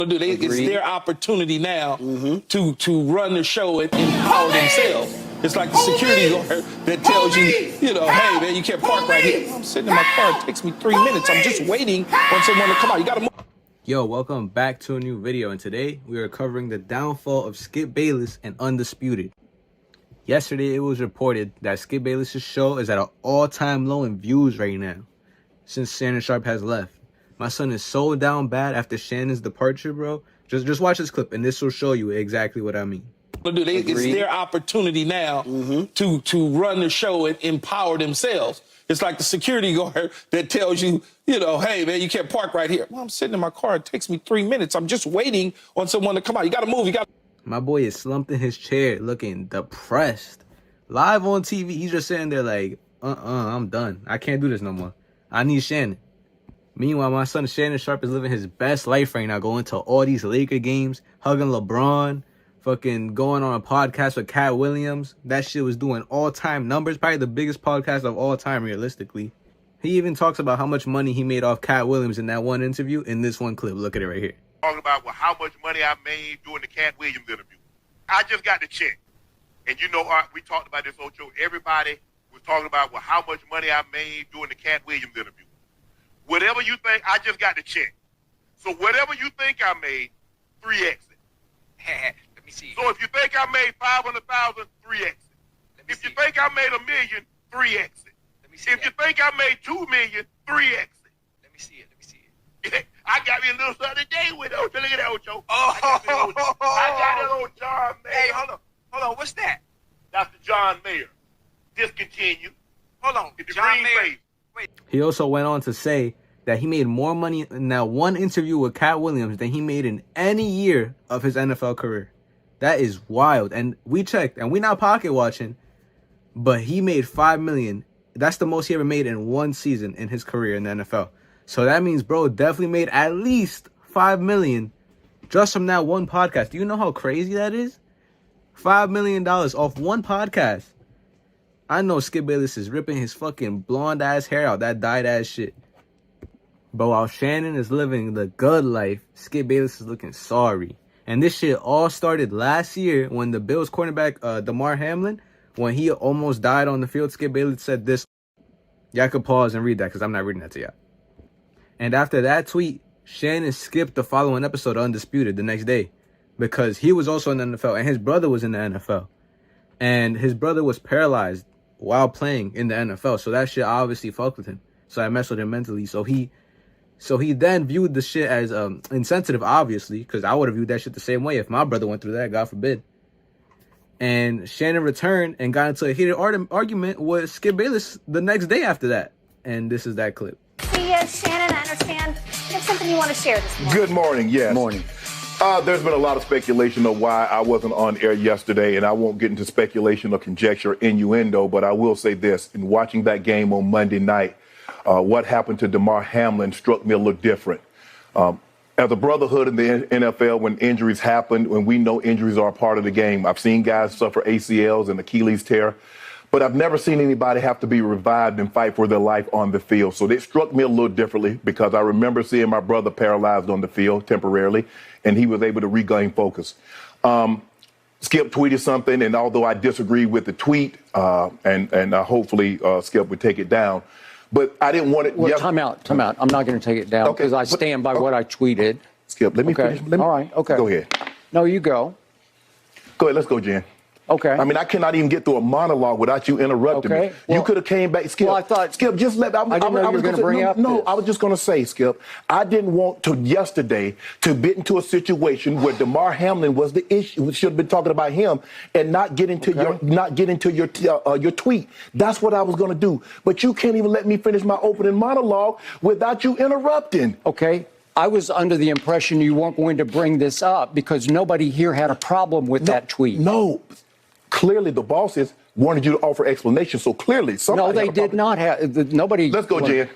It's their opportunity now to run the show and empower themselves. It's like the security guard that tells you, hey, man, you can't park right here. I'm sitting in my car. It takes me 3 minutes. I'm just waiting on someone to come out. You got to move. Yo, welcome back to a new video, and today we are covering the downfall of Skip Bayless and Undisputed. Yesterday, it was reported that Skip Bayless' show is at an all-time low in views right now since Shannon Sharpe has left. My son is so down bad after Shannon's departure, bro. Just watch this clip, and this will show you exactly what I mean. It's their opportunity now to run the show and empower themselves. It's like the security guard that tells you, hey, man, you can't park right here. Well, I'm sitting in my car. It takes me 3 minutes. I'm just waiting on someone to come out. You got to move. My boy is slumped in his chair looking depressed. Live on TV, he's just sitting there like, I'm done. I can't do this no more. I need Shannon. Meanwhile, my son Shannon Sharpe is living his best life right now, going to all these Laker games, hugging LeBron, fucking going on a podcast with Cat Williams. That shit was doing all-time numbers, probably the biggest podcast of all time, realistically. He even talks about how much money he made off Cat Williams in that one interview in this one clip. Look at it right here. Talking about how much money I made during the Cat Williams interview. I just got the check. And we talked about this, Ocho. Everybody was talking about how much money I made during the Cat Williams interview. Whatever you think, I just got the check. So whatever you think I made, 3x it. Let me see. So if you think I made 500,000, 3x it. If you think I made $1 million, 3x it. Let me see. If you think I made $2 million, 3x it. Let me see it. Let me see it. I got me a little something today with Ocho. Look at that, Ocho. Oh, I got it on John Mayer. Hey, hold on. What's that? That's the John Mayer. Discontinue. Hold on. Get the John green Mayer. face. Wait. He also went on to say that he made more money in that one interview with Cat Williams than he made in any year of his NFL career. That is wild. And we checked, and we're not pocket watching, but he made $5 million. That's the most he ever made in one season in his career in the NFL. So that means bro definitely made at least $5 million just from that one podcast. Do you know how crazy that is? $5 million off one podcast. I know Skip Bayless is ripping his fucking blonde ass hair out, that dyed ass shit. But while Shannon is living the good life, Skip Bayless is looking sorry. And this shit all started last year when the Bills cornerback Damar Hamlin, when he almost died on the field, Skip Bayless said this. Y'all could pause and read that because I'm not reading that to y'all. And after that tweet, Shannon skipped the following episode of Undisputed the next day because he was also in the NFL and his brother was in the NFL. And his brother was paralyzed while playing in the NFL. So that shit obviously fucked with him. So I messed with him mentally. So he then viewed the shit as insensitive, obviously, because I would have viewed that shit the same way if my brother went through that, God forbid. And Shannon returned and got into a heated argument with Skip Bayless the next day after that. And this is that clip. Yes, Shannon, I understand you have something you want to share this morning. Good morning, yes. Morning. There's been a lot of speculation of why I wasn't on air yesterday, and I won't get into speculation or conjecture, innuendo, but I will say this. In watching that game on Monday night, what happened to Damar Hamlin struck me a little different. As a brotherhood in the NFL, when injuries happen, when we know injuries are a part of the game, I've seen guys suffer ACLs and Achilles tear, but I've never seen anybody have to be revived and fight for their life on the field. So it struck me a little differently because I remember seeing my brother paralyzed on the field temporarily, and he was able to regain focus. Skip tweeted something, and although I disagree with the tweet, and hopefully Skip would take it down, but I didn't want it. Well, time out. I'm not going to take it down because I stand by what I tweeted. Skip, let me finish. All right, okay. Go ahead. No, you go. Go ahead, let's go, Jen. Okay. I mean, I cannot even get through a monologue without you interrupting me. Well, you could have came back, Skip. Well, I thought Skip, just let. I didn't know you were going to bring up No, this. I was just going to say, Skip, I didn't want to yesterday to get into a situation where Damar Hamlin was the issue. We should have been talking about him and not get into your tweet. That's what I was going to do. But you can't even let me finish my opening monologue without you interrupting. Okay. I was under the impression you weren't going to bring this up because nobody here had a problem with that tweet. No. Clearly, the bosses wanted you to offer explanation. So clearly, somebody. No, they did not have. Nobody. Let's go, Jen.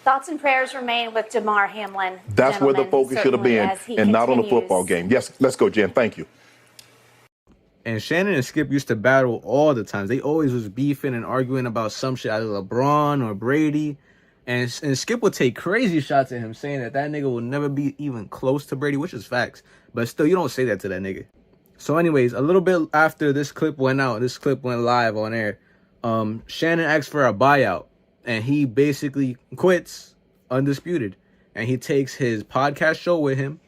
Thoughts and prayers remain with Damar Hamlin. That's where the focus should have been, and not on the football game. Yes, let's go, Jen. Thank you. And Shannon and Skip used to battle all the time. They always was beefing and arguing about some shit, either LeBron or Brady. And Skip would take crazy shots at him, saying that nigga will never be even close to Brady, which is facts. But still, you don't say that to that nigga. So anyways, a little bit after this clip went out, this clip went live on air, Shannon asked for a buyout. And he basically quits Undisputed. And he takes his podcast show with him.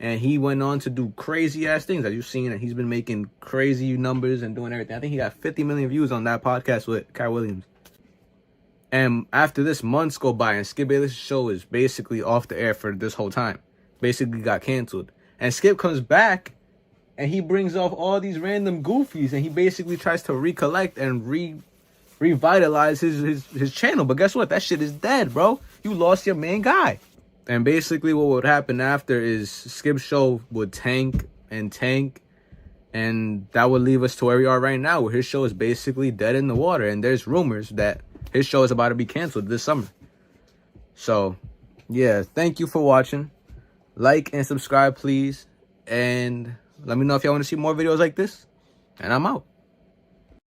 And he went on to do crazy-ass things. As you've seen, he's been making crazy numbers and doing everything. I think he got 50 million views on that podcast with Cat Williams. And after this, months go by, and Skip Bayless' show is basically off the air for this whole time. Basically got canceled. And Skip comes back, and he brings off all these random goofies, and he basically tries to recollect and revitalize his channel. But guess what? That shit is dead, bro. You lost your main guy. And basically what would happen after is Skip's show would tank, and that would leave us to where we are right now, where his show is basically dead in the water. And there's rumors that his show is about to be canceled this summer. So, yeah, thank you for watching. Like and subscribe, please. And let me know if y'all want to see more videos like this. And I'm out.